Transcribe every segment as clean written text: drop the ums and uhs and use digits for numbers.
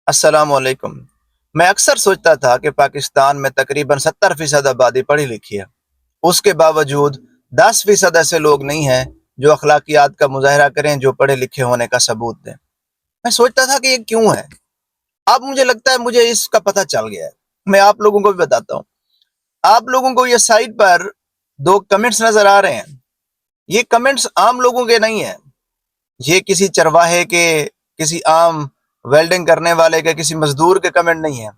السلام علیکم۔ میں اکثر سوچتا تھا کہ پاکستان میں تقریباً 70% آبادی پڑھی لکھی ہے۔ اس کے باوجود 10% ایسے لوگ نہیں ہیں جو اخلاقیات کا مظاہرہ کریں، جو پڑھے لکھے ہونے کا ثبوت دیں۔ میں سوچتا تھا کہ یہ کیوں ہے؟ اب مجھے لگتا ہے مجھے اس کا پتہ چل گیا ہے۔ میں آپ لوگوں کو بھی بتاتا ہوں۔ آپ لوگوں کو یہ سائٹ پر دو کمنٹس نظر آ رہے ہیں۔ یہ کمنٹس عام لوگوں کے نہیں ہیں۔ یہ کسی چرواہے کے، کسی عام ویلڈنگ کرنے والے کے، کسی مزدور کے کمنٹ نہیں ہیں۔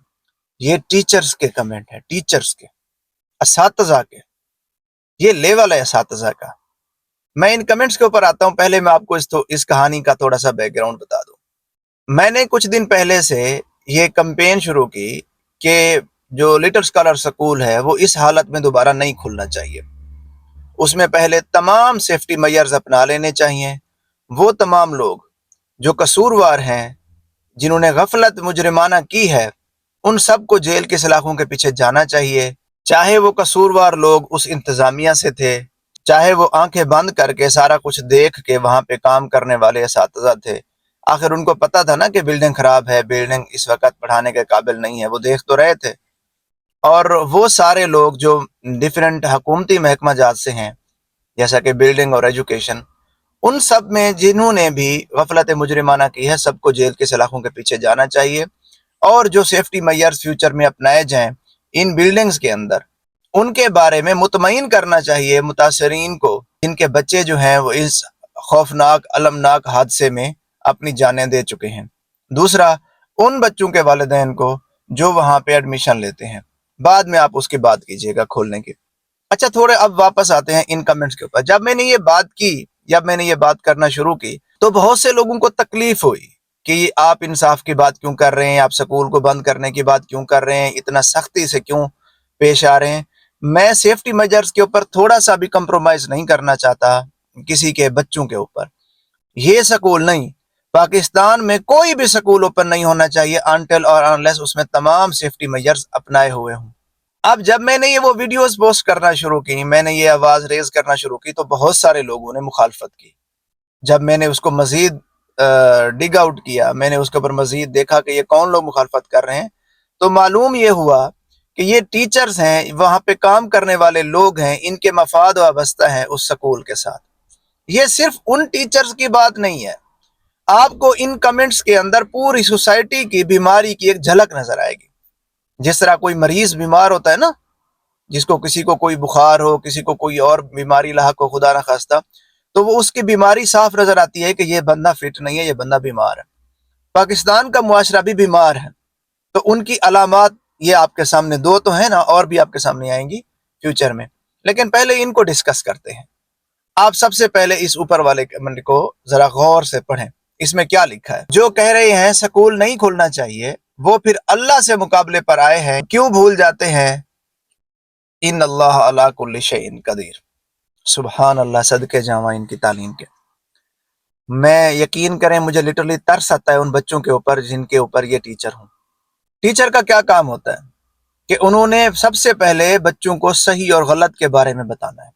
یہ ٹیچرز کے کمنٹ ہیں، ٹیچرز کے، اساتذہ کے۔ یہ لیول ہے اساتذہ کا۔ میں ان کمنٹس کے اوپر آتا ہوں۔ پہلے میں آپ کو اس کہانی کا تھوڑا سا بیک گراؤنڈ بتا دوں۔ میں نے کچھ دن پہلے سے یہ کمپین شروع کی کہ جو لٹل اسکالر سکول ہے وہ اس حالت میں دوبارہ نہیں کھلنا چاہیے۔ اس میں پہلے تمام سیفٹی میئرز اپنا لینے چاہیے۔ وہ تمام لوگ جو قصوروار ہیں، جنہوں نے غفلت مجرمانہ کی ہے، ان سب کو جیل کی سلاخوں کے پیچھے جانا چاہیے۔ چاہے وہ قصوروار لوگ اس انتظامیہ سے تھے، چاہے وہ آنکھیں بند کر کے سارا کچھ دیکھ کے وہاں پہ کام کرنے والے اساتذہ تھے۔ آخر ان کو پتا تھا نا کہ بلڈنگ خراب ہے، بلڈنگ اس وقت پڑھانے کے قابل نہیں ہے، وہ دیکھ تو رہے تھے۔ اور وہ سارے لوگ جو ڈیفرنٹ حکومتی محکمہ جات سے ہیں، جیسا کہ بلڈنگ اور ایجوکیشن، ان سب میں جنہوں نے بھی غفلت مجرمانہ کی ہے، سب کو جیل کے سلاخوں کے پیچھے جانا چاہیے۔ اور جو سیفٹی میئرز فیوچر میں اپنائے جائیں ان بلڈنگز کے اندر، ان کے بارے میں مطمئن کرنا چاہیے متاثرین کو، جن کے بچے جو ہیں وہ اس خوفناک المناک حادثے میں اپنی جانیں دے چکے ہیں۔ دوسرا، ان بچوں کے والدین کو جو وہاں پہ ایڈمیشن لیتے ہیں۔ بعد میں آپ اس کی بات کیجیے گا کھولنے کی۔ اچھا، تھوڑے اب واپس آتے ہیں ان کمنٹس کے اوپر۔ جب میں نے یہ بات کی، جب میں نے یہ بات کرنا شروع کی، تو بہت سے لوگوں کو تکلیف ہوئی کہ آپ انصاف کی بات کیوں کر رہے ہیں، آپ سکول کو بند کرنے کی بات کیوں کر رہے ہیں، اتنا سختی سے کیوں پیش آ رہے ہیں۔ میں سیفٹی میجرز کے اوپر تھوڑا سا بھی کمپرومائز نہیں کرنا چاہتا کسی کے بچوں کے اوپر۔ یہ سکول نہیں، پاکستان میں کوئی بھی سکول اوپن نہیں ہونا چاہیے انٹل اور انلیس اس میں تمام سیفٹی میجرز اپنائے ہوئے ہوں۔ اب جب میں نے یہ وہ ویڈیوز پوسٹ کرنا شروع کی، میں نے یہ آواز ریز کرنا شروع کی، تو بہت سارے لوگوں نے مخالفت کی۔ جب میں نے اس کو مزید ڈگ آؤٹ کیا، میں نے اس کے اوپر مزید دیکھا کہ یہ کون لوگ مخالفت کر رہے ہیں، تو معلوم یہ ہوا کہ یہ ٹیچرز ہیں، وہاں پہ کام کرنے والے لوگ ہیں، ان کے مفاد وابستہ ہیں اس سکول کے ساتھ۔ یہ صرف ان ٹیچرز کی بات نہیں ہے۔ آپ کو ان کمنٹس کے اندر پوری سوسائٹی کی بیماری کی ایک جھلک نظر آئے گی۔ جس طرح کوئی مریض بیمار ہوتا ہے نا، جس کو کسی کو کوئی بخار ہو، کسی کو کوئی اور بیماری لاحق ہو، خدا نہ خواستہ، تو وہ اس کی بیماری صاف نظر آتی ہے کہ یہ بندہ فٹ نہیں ہے، یہ بندہ بیمار ہے۔ پاکستان کا معاشرہ بھی بیمار ہے، تو ان کی علامات یہ آپ کے سامنے دو تو ہیں نا، اور بھی آپ کے سامنے آئیں گی فیوچر میں، لیکن پہلے ان کو ڈسکس کرتے ہیں۔ آپ سب سے پہلے اس اوپر والے کمنٹ کو ذرا غور سے پڑھیں۔ اس میں کیا لکھا ہے؟ جو کہہ رہے ہیں سکول نہیں کھولنا چاہیے، وہ پھر اللہ سے مقابلے پر آئے ہیں، کیوں بھول جاتے ہیں ان اللہ علی کل شیء قدیر۔ سبحان اللہ، صدقے جاواں ان کی تعلیم کے۔ میں یقین کریں مجھے لٹرلی ترس آتا ہے ان بچوں کے اوپر جن کے اوپر یہ ٹیچر ہوں۔ ٹیچر کا کیا کام ہوتا ہے کہ انہوں نے سب سے پہلے بچوں کو صحیح اور غلط کے بارے میں بتانا ہے۔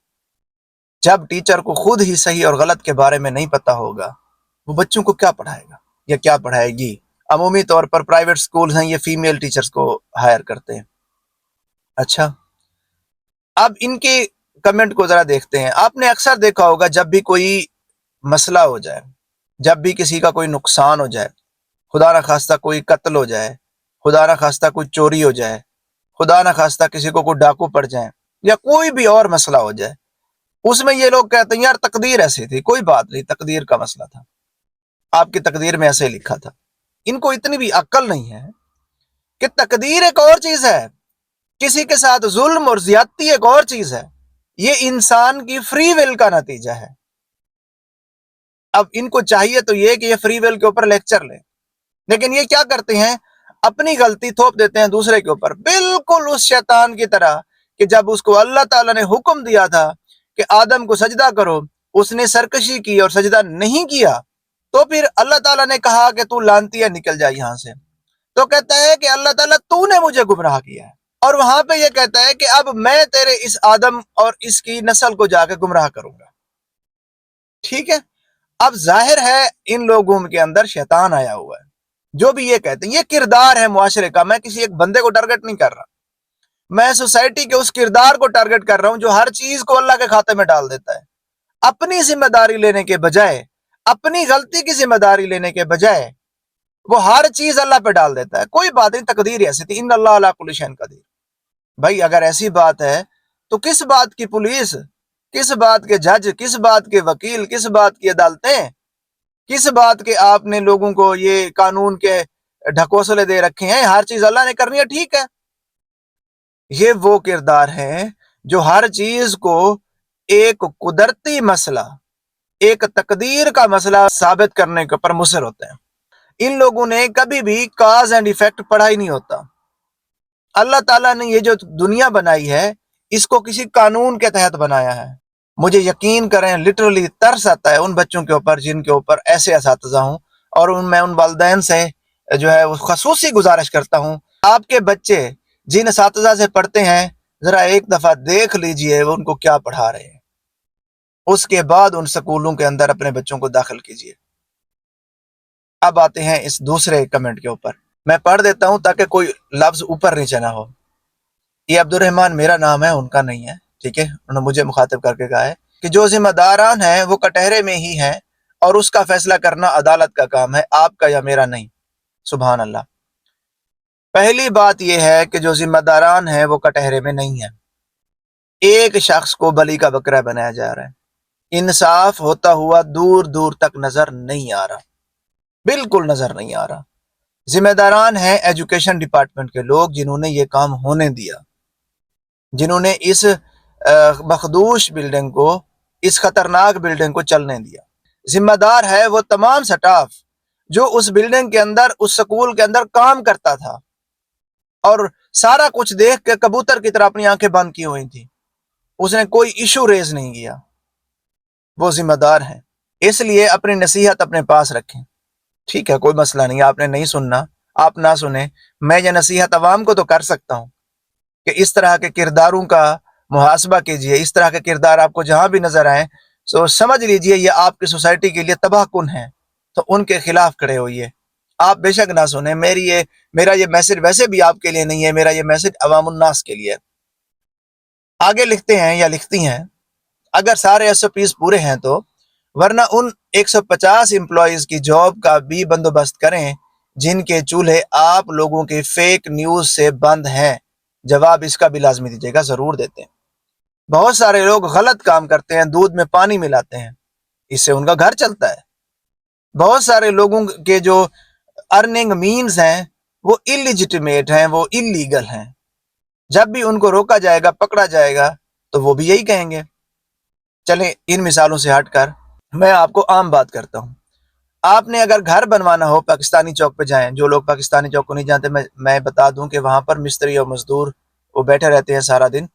جب ٹیچر کو خود ہی صحیح اور غلط کے بارے میں نہیں پتا ہوگا، وہ بچوں کو کیا پڑھائے گا یا کیا پڑھائے گی؟ عمومی طور پر پرائیویٹ سکولز ہیں، یہ فیمیل ٹیچرز کو ہائر کرتے ہیں۔ اچھا، اب ان کے کمنٹ کو ذرا دیکھتے ہیں۔ آپ نے اکثر دیکھا ہوگا جب بھی کوئی مسئلہ ہو جائے، جب بھی کسی کا کوئی نقصان ہو جائے، خدا نہ خواستہ کوئی قتل ہو جائے، خدا نہ خواستہ کوئی چوری ہو جائے، خدا نہ خواستہ کسی کو کوئی ڈاکو پڑ جائے، یا کوئی بھی اور مسئلہ ہو جائے، اس میں یہ لوگ کہتے ہیں یار تقدیر ایسی تھی، کوئی بات نہیں، تقدیر کا مسئلہ تھا، آپ کی تقدیر میں ایسے لکھا تھا۔ ان کو اتنی بھی عقل نہیں ہے کہ تقدیر ایک اور چیز ہے، کسی کے ساتھ ظلم اور زیادتی ایک اور چیز ہے، یہ انسان کی فری ول کا نتیجہ ہے۔ اب ان کو چاہیے تو یہ کہ یہ فری ول کے اوپر لیکچر لیں، لیکن یہ کیا کرتے ہیں؟ اپنی غلطی تھوپ دیتے ہیں دوسرے کے اوپر، بالکل اس شیطان کی طرح کہ جب اس کو اللہ تعالیٰ نے حکم دیا تھا کہ آدم کو سجدہ کرو، اس نے سرکشی کی اور سجدہ نہیں کیا، تو پھر اللہ تعالیٰ نے کہا کہ تو لعنتی ہے، نکل جا یہاں سے۔ تو کہتا ہے کہ اللہ تعالیٰ تو نے مجھے گمراہ کیا ہے، اور وہاں پہ یہ کہتا ہے کہ اب میں تیرے اس آدم اور اس کی نسل کو جا کے گمراہ کروں گا۔ ٹھیک ہے، اب ظاہر ہے ان لوگوں کے اندر شیطان آیا ہوا ہے۔ جو بھی یہ کہتے ہیں، یہ کردار ہے معاشرے کا. میں کسی ایک بندے کو ٹارگٹ نہیں کر رہا، میں سوسائٹی کے اس کردار کو ٹارگٹ کر رہا ہوں جو ہر چیز کو اللہ کے کھاتے میں ڈال دیتا ہے. اپنی ذمہ داری لینے کے بجائے، اپنی غلطی کی ذمہ داری لینے کے بجائے وہ ہر چیز اللہ پہ ڈال دیتا ہے. کوئی بات نہیں، تقدیر ایسی تھی، ان اللہ علی کل شیء قدیر. بھائی اگر ایسی بات ہے تو کس بات کی پولیس، کس بات کے جج، کس بات کے وکیل، کس بات کی عدالتیں، کس بات کے آپ نے لوگوں کو یہ قانون کے ڈھکوسلے دے رکھے ہیں؟ ہر چیز اللہ نے کرنی ہے، ٹھیک ہے. یہ وہ کردار ہیں جو ہر چیز کو ایک قدرتی مسئلہ، ایک تقدیر کا مسئلہ ثابت کرنے کے اوپر مصر ہوتے ہیں. ان لوگوں نے کبھی بھی کاز اینڈ ایفیکٹ پڑھا ہی نہیں ہوتا. اللہ تعالیٰ نے یہ جو دنیا بنائی ہے اس کو کسی قانون کے تحت بنایا ہے. مجھے یقین کریں، لٹرلی ترس آتا ہے ان بچوں کے اوپر جن کے اوپر ایسے اساتذہ ہوں، اور میں ان والدین سے جو ہے خصوصی گزارش کرتا ہوں، آپ کے بچے جن اساتذہ سے پڑھتے ہیں ذرا ایک دفعہ دیکھ لیجئے وہ ان کو کیا پڑھا رہے ہیں، اس کے بعد ان سکولوں کے اندر اپنے بچوں کو داخل کیجئے. اب آتے ہیں اس دوسرے کمنٹ کے اوپر، میں پڑھ دیتا ہوں تاکہ کوئی لفظ اوپر نیچے نہ ہو. یہ عبد الرحمن میرا نام ہے، ان کا نہیں ہے، ٹھیک ہے. انہوں نے مجھے مخاطب کر کے کہا ہے کہ جو ذمہ داران ہیں وہ کٹہرے میں ہی ہیں اور اس کا فیصلہ کرنا عدالت کا کام ہے، آپ کا یا میرا نہیں. سبحان اللہ. پہلی بات یہ ہے کہ جو ذمہ داران ہیں وہ کٹہرے میں نہیں ہیں. ایک شخص کو بلی کا بکرا بنایا جا رہا ہے، انصاف ہوتا ہوا دور دور تک نظر نہیں آ رہا، بالکل نظر نہیں آ رہا. ذمہ داران ہیں ایجوکیشن ڈپارٹمنٹ کے لوگ جنہوں نے یہ کام ہونے دیا، جنہوں نے اس مخدوش بلڈنگ کو، اس خطرناک بلڈنگ کو چلنے دیا. ذمہ دار ہے وہ تمام سٹاف جو اس بلڈنگ کے اندر، اس سکول کے اندر کام کرتا تھا اور سارا کچھ دیکھ کے کبوتر کی طرح اپنی آنکھیں بند کی ہوئی تھی. اس نے کوئی ایشو ریز نہیں کیا. وہ ذمہ دار ہیں. اس لیے اپنی نصیحت اپنے پاس رکھیں. ٹھیک ہے، کوئی مسئلہ نہیں، آپ نے نہیں سننا، آپ نہ سنیں، میں یہ نصیحت عوام کو تو کر سکتا ہوں کہ اس طرح کے کرداروں کا محاسبہ کیجئے. اس طرح کے کردار آپ کو جہاں بھی نظر آئیں تو سمجھ لیجئے یہ آپ کی سوسائٹی کے لیے تباہ کن ہیں، تو ان کے خلاف کھڑے ہوئیے. آپ بے شک نہ سنیں، میرا یہ میسج ویسے بھی آپ کے لیے نہیں ہے، میرا یہ میسج عوام الناس کے لیے. آگے لکھتے ہیں یا لکھتی ہیں، اگر سارے SOPs پورے ہیں تو ورنہ ان 150 امپلائیز کی جاب کا بھی بندوبست کریں جن کے چولہے آپ لوگوں کے فیک نیوز سے بند ہیں. جواب اس کا بھی لازمی دیجیے گا. ضرور دیتے ہیں. بہت سارے لوگ غلط کام کرتے ہیں، دودھ میں پانی ملاتے ہیں، اس سے ان کا گھر چلتا ہے. بہت سارے لوگوں کے جو ارننگ مینز ہیں وہ اللیجیٹمیٹ ہیں، وہ اللیگل ہیں. جب بھی ان کو روکا جائے گا، پکڑا جائے گا، تو وہ بھی یہی کہیں گے. چلیں ان مثالوں سے ہٹ کر میں آپ کو عام بات کرتا ہوں. آپ نے اگر گھر بنوانا ہو، پاکستانی چوک پہ جائیں. جو لوگ پاکستانی چوک کو نہیں جانتے، میں بتا دوں کہ وہاں پر مستری اور مزدور وہ بیٹھے رہتے ہیں سارا دن،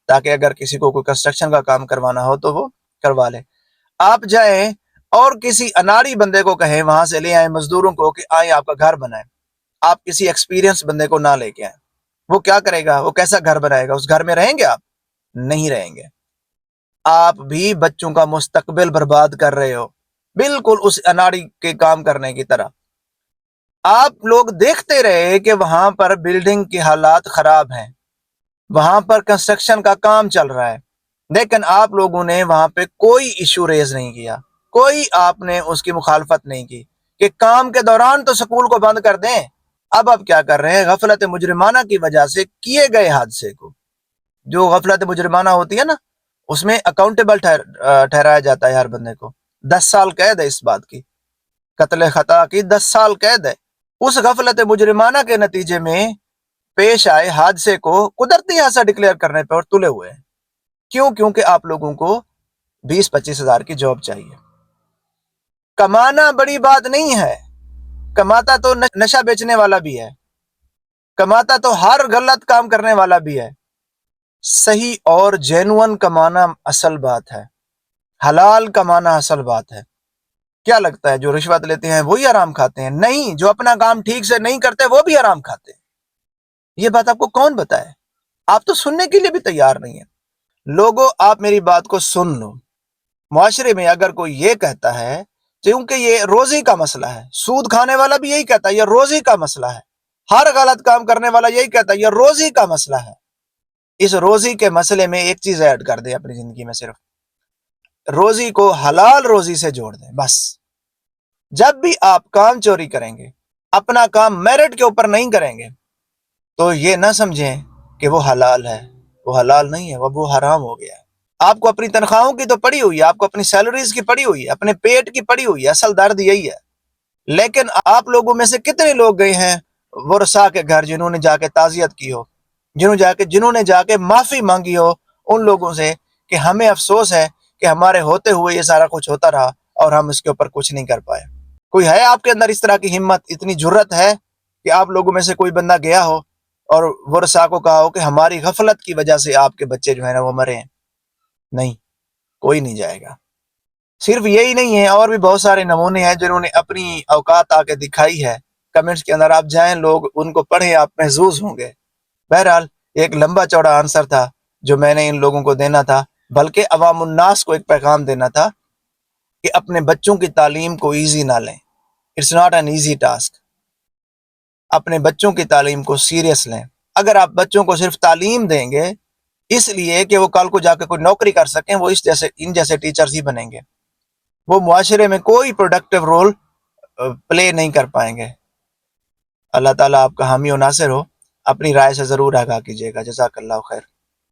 تاکہ اگر کسی کو کوئی کنسٹرکشن کا کام کروانا ہو تو وہ کروا لے. آپ جائیں اور کسی اناڑی بندے کو کہیں وہاں سے لے آئیں مزدوروں کو کہ آئیں آپ کا گھر بنائیں. آپ کسی ایکسپیرینس بندے کو نہ لے کے آئیں. وہ کیا کرے گا؟ وہ کیسا گھر بنائے گا؟ اس گھر میں رہیں گے آپ؟ نہیں رہیں گے. آپ بھی بچوں کا مستقبل برباد کر رہے ہو، بالکل اس اناڑی کے کام کرنے کی طرح. آپ لوگ دیکھتے رہے کہ وہاں پر بلڈنگ کے حالات خراب ہیں، وہاں پر کنسٹرکشن کا کام چل رہا ہے، لیکن آپ لوگوں نے وہاں پہ کوئی ایشو ریز نہیں کیا، کوئی آپ نے اس کی مخالفت نہیں کی کہ کام کے دوران تو سکول کو بند کر دیں. اب آپ کیا کر رہے ہیں؟ غفلت مجرمانہ کی وجہ سے کیے گئے حادثے کو، جو غفلت مجرمانہ ہوتی ہے نا، اس میں اکاؤنٹیبل ٹھہرایا جاتا ہے ہر بندے کو. 10 سال قید ہے اس بات کی، قتل خطا کی 10 سال قید ہے. اس غفلت مجرمانہ کے نتیجے میں پیش آئے حادثے کو قدرتی حادثہ ڈکلیئر کرنے پہ اور تلے ہوئے ہیں. کیوں؟ کیونکہ آپ لوگوں کو 20-25 ہزار کی جاب چاہیے. کمانا بڑی بات نہیں ہے، کماتا تو نشہ بیچنے والا بھی ہے، کماتا تو ہر غلط کام کرنے والا بھی ہے. صحیح اور جینون کمانا اصل بات ہے، حلال کمانا اصل بات ہے. کیا لگتا ہے جو رشوت لیتے ہیں وہی حرام کھاتے ہیں؟ نہیں، جو اپنا کام ٹھیک سے نہیں کرتے وہ بھی حرام کھاتے ہیں. یہ بات آپ کو کون بتائے؟ آپ تو سننے کے لیے بھی تیار نہیں ہیں. لوگوں، آپ میری بات کو سن لو. معاشرے میں اگر کوئی یہ کہتا ہے کیونکہ یہ روزی کا مسئلہ ہے. سود کھانے والا بھی یہی کہتا ہے یہ روزی کا مسئلہ ہے. ہر غلط کام کرنے والا یہی کہتا ہے یہ روزی کا مسئلہ ہے. اس روزی کے مسئلے میں ایک چیز ایڈ کر دیں اپنی زندگی میں، صرف روزی کو حلال روزی سے جوڑ دیں بس. جب بھی آپ کام چوری کریں گے، اپنا کام میرٹ کے اوپر نہیں کریں گے، تو یہ نہ سمجھیں کہ وہ حلال ہے. وہ حلال نہیں ہے، وہ حرام ہو گیا ہے. آپ کو اپنی تنخواہوں کی تو پڑی ہوئی ہے، آپ کو اپنی سیلریز کی پڑی ہوئی ہے، اپنے پیٹ کی پڑی ہوئی ہے. اصل درد یہی ہے. لیکن آپ لوگوں میں سے کتنے لوگ گئے ہیں ورثاء کے گھر، جنہوں نے جا کے تعزیت کی ہو، جنہوں نے جا کے معافی مانگی ہو ان لوگوں سے کہ ہمیں افسوس ہے کہ ہمارے ہوتے ہوئے یہ سارا کچھ ہوتا رہا اور ہم اس کے اوپر کچھ نہیں کر پائے. کوئی ہے آپ کے اندر اس طرح کی ہمت، اتنی جرت ہے کہ آپ لوگوں میں سے کوئی بندہ گیا ہو اور ورثاء کو کہا ہو کہ ہماری غفلت کی وجہ سے آپ کے بچے جو ہیں نا وہ مرے ہیں؟ نہیں، کوئی نہیں جائے گا. صرف یہی نہیں ہے، اور بھی بہت سارے نمونے ہیں جنہوں نے اپنی اوقات آ کے دکھائی ہے. کمنٹس کے اندر آپ جائیں، لوگ ان کو پڑھیں، آپ محظوظ ہوں گے. بہرحال ایک لمبا چوڑا آنسر تھا جو میں نے ان لوگوں کو دینا تھا، بلکہ عوام الناس کو ایک پیغام دینا تھا کہ اپنے بچوں کی تعلیم کو ایزی نہ لیں. It's not an easy task. اپنے بچوں کی تعلیم کو سیریس لیں. اگر آپ بچوں کو صرف تعلیم دیں گے اس لیے کہ وہ کل کو جا کے کوئی نوکری کر سکیں، وہ ان جیسے ٹیچرز ہی بنیں گے. وہ معاشرے میں کوئی پروڈکٹیو رول پلے نہیں کر پائیں گے. اللہ تعالیٰ آپ کا حامی و ناصر ہو. اپنی رائے سے ضرور آگاہ کیجیے گا. جزاک اللہ خیر.